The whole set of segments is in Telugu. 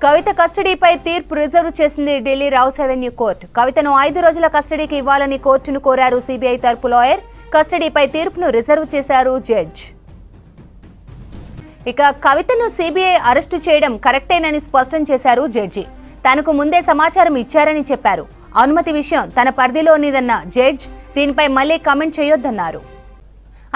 కవిత కస్టడీపై తీర్పు రిజర్వ్ చేసింది ఢిల్లీ రౌస్ అవెన్యూ కోర్టు. కవితను 5 రోజుల కస్టడీకి ఇవ్వాలని కోర్టును కోరారు సిబిఐ తరపు లాయర్. కస్టడీపై తీర్పును రిజర్వ్ చేశారు జడ్జ్. ఇక కవితను సిబిఐ అరెస్టు చేయడం కరెక్టేనని స్పష్టం చేశారు జడ్జి. తనకు ముందే సమాచారం ఇచ్చారని చెప్పారు. అనుమతి విషయం తన పరిధిలోనిదన్న జడ్జ్ దీనిపై మళ్లీ కామెంట్ చేయొద్దన్నారు.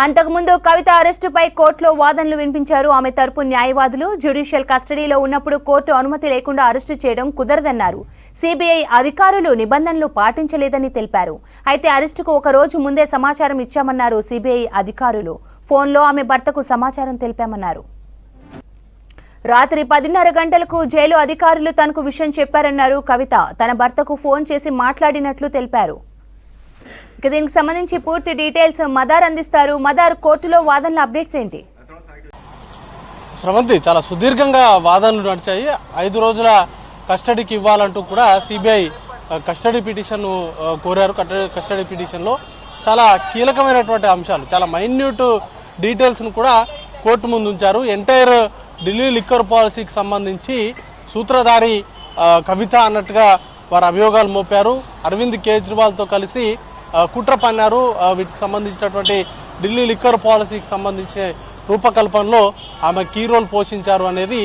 అంతకుముందు కవిత అరెస్టుపై కోర్టులో వాదనలు వినిపించారు ఆమె తరపు న్యాయవాదులు. జ్యుడిషియల్ కస్టడీలో ఉన్నప్పుడు కోర్టు అనుమతి లేకుండా అరెస్టు చేయడం కుదరదన్నారు. సిబిఐ అధికారులు నిబంధనలు పాటించలేదని తెలిపారు. అయితే అరెస్టుకు 1 రోజు ముందే సమాచారం ఇచ్చామన్నారు సిబిఐ అధికారులు. ఫోన్లో ఆమె భర్తకు సమాచారం తెలిపామన్నారు. రాత్రి 10:30 గంటలకు జైలు అధికారులు తనకు విషయం చెప్పారన్నారు కవిత. తన భర్తకు ఫోన్ చేసి మాట్లాడినట్లు తెలిపారు. ఇక దీనికి సంబంధించి పూర్తి డీటెయిల్స్ మదార్ అందిస్తారు. మదార్, కోర్టులో వాదనల అప్డేట్స్ ఏంటి? శ్రవంతి, చాలా సుదీర్ఘంగా వాదనలు నడిచాయి. 5 రోజుల కస్టడీకి ఇవ్వాలంటూ కూడా సిబిఐ కస్టడీ పిటిషన్ కోరారు. కస్టడీ పిటిషన్లో చాలా కీలకమైనటువంటి అంశాలు, చాలా మైన్యూట్ డీటెయిల్స్ను కూడా కోర్టు ముందు ఉంచారు. ఎంటైర్ ఢిల్లీ లిక్కర్ పాలసీకి సంబంధించి సూత్రధారి కవిత అన్నట్టుగా వారు అభియోగాలు మోపారు. అరవింద్ కేజ్రీవాల్తో కలిసి కుట్ర పన్నారు. వీటికి సంబంధించినటువంటి ఢిల్లీ లిక్కర్ పాలసీకి సంబంధించిన రూపకల్పనలో ఆమె కీ రోల్ పోషించారు అనేది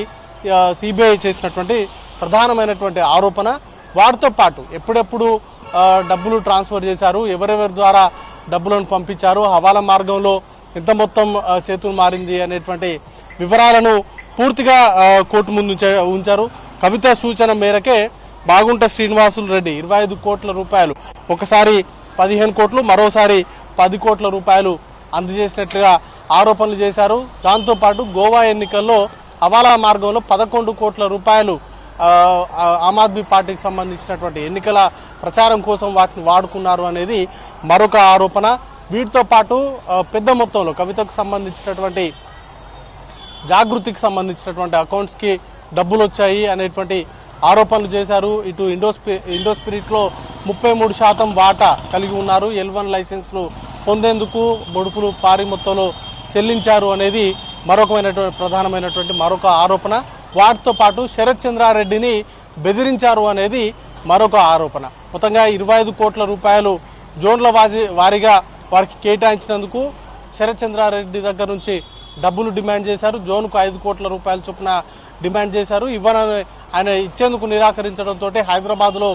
సిబిఐ చేసినటువంటి ప్రధానమైనటువంటి ఆరోపణ. వాటితో పాటు ఎప్పుడెప్పుడు డబ్బులు ట్రాన్స్ఫర్ చేశారు, ఎవరెవరి ద్వారా డబ్బులను పంపించారు, హవాలా మార్గంలో ఎంత మొత్తం చేతులు మారింది అనేటువంటి వివరాలను పూర్తిగా కోర్టు ముందు ఉంచారు. కవిత సూచన మేరకే బాగుంట శ్రీనివాసులు రెడ్డి 25 కోట్ల రూపాయలు, ఒకసారి 15 కోట్లు, మరోసారి 10 కోట్ల రూపాయలు అందజేసినట్లుగా ఆరోపణలు చేశారు. దాంతోపాటు గోవా ఎన్నికల్లో హవాలా మార్గంలో 11 కోట్ల రూపాయలు ఆమ్ ఆద్మీ పార్టీకి సంబంధించినటువంటి ఎన్నికల ప్రచారం కోసం వాటిని వాడుకున్నారు అనేది మరొక ఆరోపణ. వీటితో పాటు పెద్ద మొత్తంలో కవితకు సంబంధించినటువంటి జాగృతికి సంబంధించినటువంటి అకౌంట్స్కి డబ్బులు వచ్చాయి అనేటువంటి ఆరోపణలు చేశారు. ఇటు ఇండోస్పిరిట్లో 33% వాటా కలిగి ఉన్నారు. L1 లైసెన్స్లు పొందేందుకు బొడుపులు భారీ మొత్తంలో చెల్లించారు అనేది ప్రధానమైనటువంటి మరొక ఆరోపణ. వాటితో పాటు శరత్ చంద్రారెడ్డిని బెదిరించారు అనేది మరొక ఆరోపణ. మొత్తంగా 25 కోట్ల రూపాయలు జోన్ల వారీగా వారికి కేటాయించినందుకు శరత్ చంద్రారెడ్డి దగ్గర నుంచి డబ్బులు డిమాండ్ చేశారు. జోన్కు 5 కోట్ల రూపాయల చొప్పున డిమాండ్ చేశారు. ఆయన ఇచ్చేందుకు నిరాకరించడంతో హైదరాబాద్లో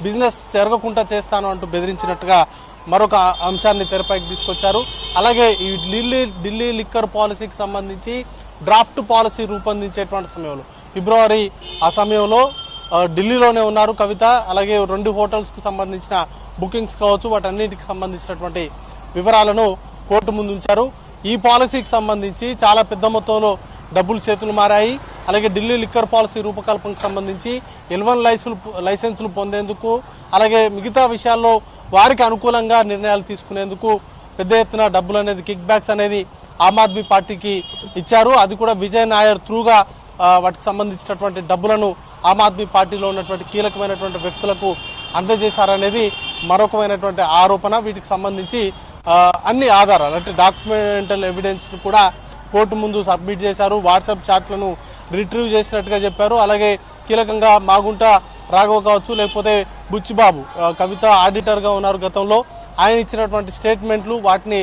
బిజినెస్ జరగకుండా చేస్తాను అంటూ బెదిరించినట్టుగా మరొక అంశాన్ని తెరపైకి తీసుకొచ్చారు. అలాగే ఈ ఢిల్లీ లిక్కర్ పాలసీకి సంబంధించి డ్రాఫ్ట్ పాలసీ రూపొందించేటువంటి సమయంలో ఫిబ్రవరి ఆ సమయంలో ఢిల్లీలోనే ఉన్నారు కవిత. అలాగే 2 హోటల్స్కి సంబంధించిన బుకింగ్స్ కావచ్చు, వాటన్నిటికి సంబంధించినటువంటి వివరాలను కోర్టు ముందు ఉంచారు. ఈ పాలసీకి సంబంధించి చాలా పెద్ద మొత్తంలో డబ్బులు చేతులు మారాయి. అలాగే ఢిల్లీ లిక్కర్ పాలసీ రూపకల్పనకు సంబంధించి L1 లైసెన్సులు పొందేందుకు, అలాగే మిగతా విషయాల్లో వారికి అనుకూలంగా నిర్ణయాలు తీసుకునేందుకు పెద్ద ఎత్తున డబ్బులు అనేది కిక్ బ్యాక్స్ అనేది ఆమ్ ఆద్మీ పార్టీకి ఇచ్చారు. అది కూడా విజయ్ నాయర్ త్రూగా వాటికి సంబంధించినటువంటి డబ్బులను ఆమ్ ఆద్మీ పార్టీలో ఉన్నటువంటి కీలకమైనటువంటి వ్యక్తులకు అందజేశారనేది మరొకమైనటువంటి ఆరోపణ. వీటికి సంబంధించి అన్ని ఆధారాలు అంటే డాక్యుమెంటల్ ఎవిడెన్స్ కూడా కోర్టు ముందు సబ్మిట్ చేశారు. వాట్సాప్ చాట్లను రిట్రీవ్ చేసినట్టుగా చెప్పారు. అలాగే కీలకంగా మాగుంట రాఘవ కావచ్చు, లేకపోతే బుచ్చిబాబు కవిత ఆడిటర్గా ఉన్నారు గతంలో, ఆయన ఇచ్చినటువంటి స్టేట్మెంట్లు వాటిని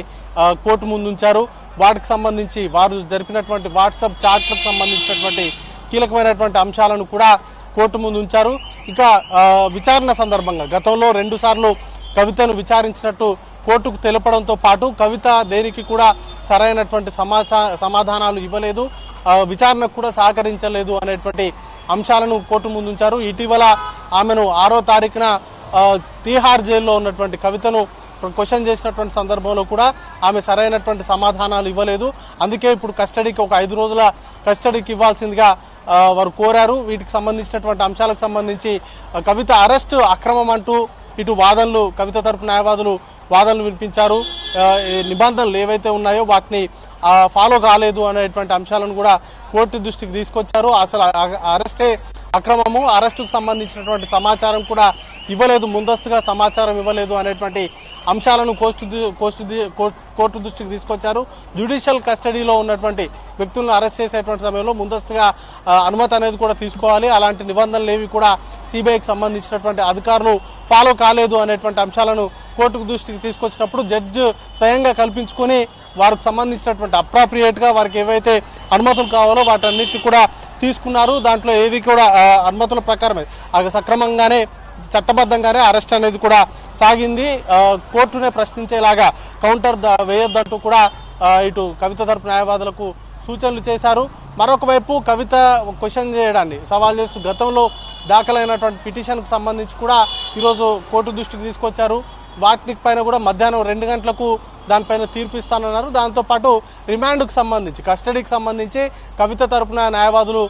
కోర్టు ముందు ఉంచారు. వాటికి సంబంధించి వారు జరిపినటువంటి వాట్సాప్ చాట్లకు సంబంధించినటువంటి కీలకమైనటువంటి అంశాలను కూడా కోర్టు ముందు ఉంచారు. ఇక విచారణ సందర్భంగా గతంలో 2 సార్లు కవితను విచారించినట్టు కోర్టుకు తెలపడంతో పాటు కవిత దేనికి కూడా సరైనటువంటి సమాధానాలు ఇవ్వలేదు, విచారణకు కూడా సహకరించలేదు అనేటువంటి అంశాలను కోర్టు ముందు ఉంచారు. ఇటీవల ఆమెను 6వ తారీఖున తీహార్ జైల్లో ఉన్నటువంటి కవితను క్వశ్చన్ చేసినటువంటి సందర్భంలో కూడా ఆమె సరైనటువంటి సమాధానాలు ఇవ్వలేదు. అందుకే ఇప్పుడు కస్టడీకి 5 రోజుల కస్టడీకి ఇవ్వాల్సిందిగా వారు కోరారు. వీటికి సంబంధించినటువంటి అంశాలకు సంబంధించి కవిత అరెస్టు అక్రమం అంటూ ఇటు వాదనలు, కవిత తరపు న్యాయవాదులు వాదనలు వినిపించారు. నిబంధనలు ఏవైతే ఉన్నాయో వాటిని ఫాలో కాలేదు అనేటువంటి అంశాలను కూడా కోర్టు దృష్టికి తీసుకొచ్చారు. అసలు అరెస్టే అక్రమము, అరెస్టుకు సంబంధించినటువంటి సమాచారం కూడా ఇవ్వలేదు, ముందస్తుగా సమాచారం ఇవ్వలేదు అనేటువంటి అంశాలను కోర్టు దృష్టికి తీసుకొచ్చారు. జ్యుడిషియల్ కస్టడీలో ఉన్నటువంటి వ్యక్తులను అరెస్ట్ చేసేటువంటి సమయంలో ముందస్తుగా అనుమతి అనేది కూడా తీసుకోవాలి. అలాంటి నిబంధనలు ఏవి కూడా సిబిఐకి సంబంధించినటువంటి అధికారులు ఫాలో కాలేదు అనేటువంటి అంశాలను కోర్టుకు దృష్టికి తీసుకొచ్చినప్పుడు జడ్జి స్వయంగా కల్పించుకొని వారికి సంబంధించినటువంటి అప్రాప్రియేట్గా వారికి ఏవైతే అనుమతులు కావాలో వాటన్నిటిని కూడా తీసుకున్నారు. దాంట్లో ఏవి కూడా అనుమతుల ప్రకారమే సక్రమంగానే చట్టబద్ధంగానే అరెస్ట్ అనేది కూడా సాగింది. కోర్టునే ప్రశ్నించేలాగా కౌంటర్ వేయొద్దంటూ కూడా ఇటు కవిత తరపు న్యాయవాదులకు సూచనలు చేశారు. మరొక వైపు కవిత క్వశ్చన్ చేయడాన్ని సవాల్ చేస్తూ గతంలో దాఖలైనటువంటి పిటిషన్కు సంబంధించి కూడా ఈరోజు కోర్టు దృష్టికి తీసుకొచ్చారు. వాటి పైన కూడా మధ్యాహ్నం 2 గంటలకు దానిపైన తీర్పు ఇస్తానన్నారు. దాంతోపాటు రిమాండ్కు సంబంధించి కస్టడీకి సంబంధించి కవిత తరపున న్యాయవాదులు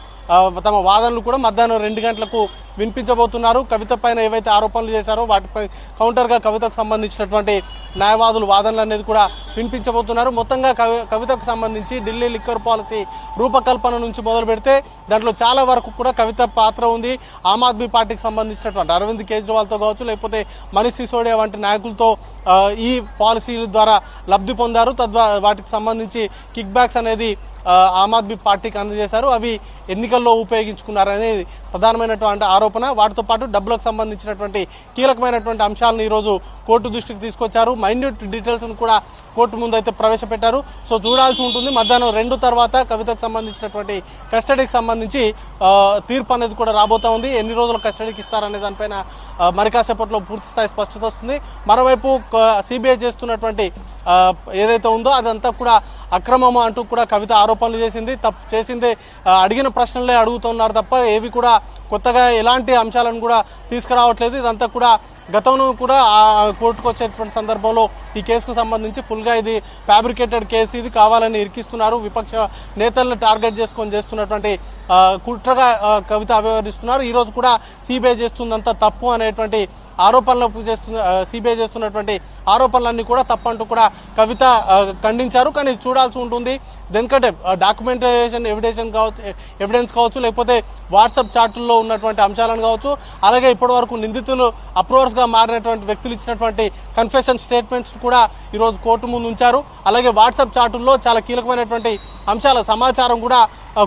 తమ వాదనలు కూడా మధ్యాహ్నం 2 గంటలకు వినిపించబోతున్నారు. కవిత పైన ఏవైతే ఆరోపణలు చేశారో వాటిపై కౌంటర్గా కవితకు సంబంధించినటువంటి న్యాయవాదులు వాదనలు అనేది కూడా వినిపించబోతున్నారు. మొత్తంగా కవితకు సంబంధించి ఢిల్లీ లిక్కర్ పాలసీ రూపకల్పన నుంచి మొదలు పెడితే దాంట్లో చాలా వరకు కూడా కవిత పాత్ర ఉంది. ఆమ్ ఆద్మీ పార్టీకి సంబంధించినటువంటి అరవింద్ కేజ్రీవాల్తో కావచ్చు, లేకపోతే మనీష్ సిసోడియా వంటి నాయకులతో ఈ పాలసీల ద్వారా లబ్ధి పొందారు. వాటికి సంబంధించి కిక్ బ్యాక్స్ అనేది ఆమ్ ఆద్మీ పార్టీకి అందజేశారు. అవి ఎన్నికల్లో ఉపయోగించుకున్నారనేది ప్రధానమైనటువంటి ఆరోపణ. వాటితో పాటు డబ్బులకు సంబంధించినటువంటి కీలకమైనటువంటి అంశాలను ఈరోజు కోర్టు దృష్టికి తీసుకొచ్చారు. మైన్యూట్ డీటెయిల్స్ను కూడా కోర్టు ముందు అయితే ప్రవేశపెట్టారు. సో చూడాల్సి ఉంటుంది. మధ్యాహ్నం 2 తర్వాత కవితకు సంబంధించినటువంటి కస్టడీకి సంబంధించి తీర్పు అనేది కూడా రాబోతా ఉంది. ఎన్ని రోజులు కస్టడీకి ఇస్తారనే దానిపైన మరి కాసేపట్లో పూర్తి స్థాయి స్పష్టత వస్తుంది. మరోవైపు సిబిఐ చేస్తున్నటువంటి ఏదైతే ఉందో అదంతా కూడా అక్రమము అంటూ కూడా కవిత ఆరోపణలు చేసిందే అడిగిన ప్రశ్నలే అడుగుతున్నారు తప్ప ఏవి కూడా కొత్తగా ఎలాంటి అంశాలను కూడా తీసుకురావట్లేదు. ఇదంతా కూడా గతంలో కూడా కోర్టుకు వచ్చేటువంటి సందర్భంలో ఈ కేసుకు సంబంధించి ఫుల్గా ఇది ఫ్యాబ్రికేటెడ్ కేసు, ఇది కావాలని ఇరికిస్తున్నారు, విపక్ష నేతలను టార్గెట్ చేసుకొని చేస్తున్నటువంటి కుట్రగా కవిత వ్యవహరిస్తున్నారు. ఈరోజు కూడా సిబిఐ చేస్తుందంతా తప్పు అనేటువంటి ఆరోపణలు సిబిఐ చేస్తున్నటువంటి ఆరోపణలన్నీ కూడా తప్పంటూ కూడా కవిత ఖండించారు. కానీ చూడాల్సి ఉంటుంది. ఎందుకంటే డాక్యుమెంటేషన్ ఎవిడెన్స్ కావచ్చు, లేకపోతే వాట్సాప్ చాట్లో ఉన్నటువంటి అంశాలను కావచ్చు, అలాగే ఇప్పటివరకు నిందితులు అప్రూవర్స్గా మారినటువంటి వ్యక్తులు ఇచ్చినటువంటి కన్ఫెషన్ స్టేట్మెంట్స్ కూడా ఈరోజు కోర్టు ముందు ఉంచారు. అలాగే వాట్సాప్ చాటుల్లో చాలా కీలకమైనటువంటి అంశాల సమాచారం కూడా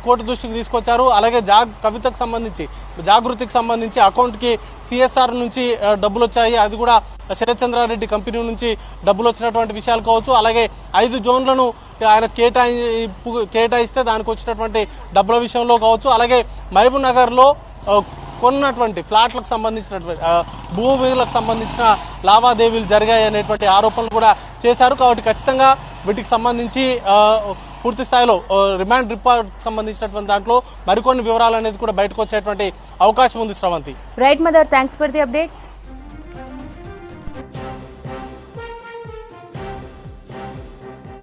కోర్టు దృష్టికి తీసుకొచ్చారు. అలాగే కవితకు సంబంధించి జాగృతికి సంబంధించి అకౌంట్కి సిఎస్ఆర్ నుంచి డబ్బులు వచ్చాయి. అది కూడా శరత్చంద్రారెడ్డి కంపెనీ నుంచి డబ్బులు వచ్చినటువంటి విషయాలు కావచ్చు. అలాగే 5 జోన్లను ఆయన కేటాయిస్తే దానికి వచ్చినటువంటి డబ్బుల విషయంలో కావచ్చు. అలాగే మహబూబ్ నగర్లో కొన్నటువంటి ఫ్లాట్లకు సంబంధించినటువంటి భూములకు సంబంధించిన లావాదేవీలు జరిగాయి అనేటువంటి ఆరోపణలు కూడా చేశారు. కాబట్టి ఖచ్చితంగా వీటికి సంబంధించి పూర్తి స్థాయిలో రిమాండ్ రిపోర్ట్ సంబంధించినటువంటి దాంట్లో మరికొన్ని వివరాలు అనేది కూడా బయటకు వచ్చేటువంటి అవకాశం ఉంది. Sravanthi. Right mother, thanks for the updates.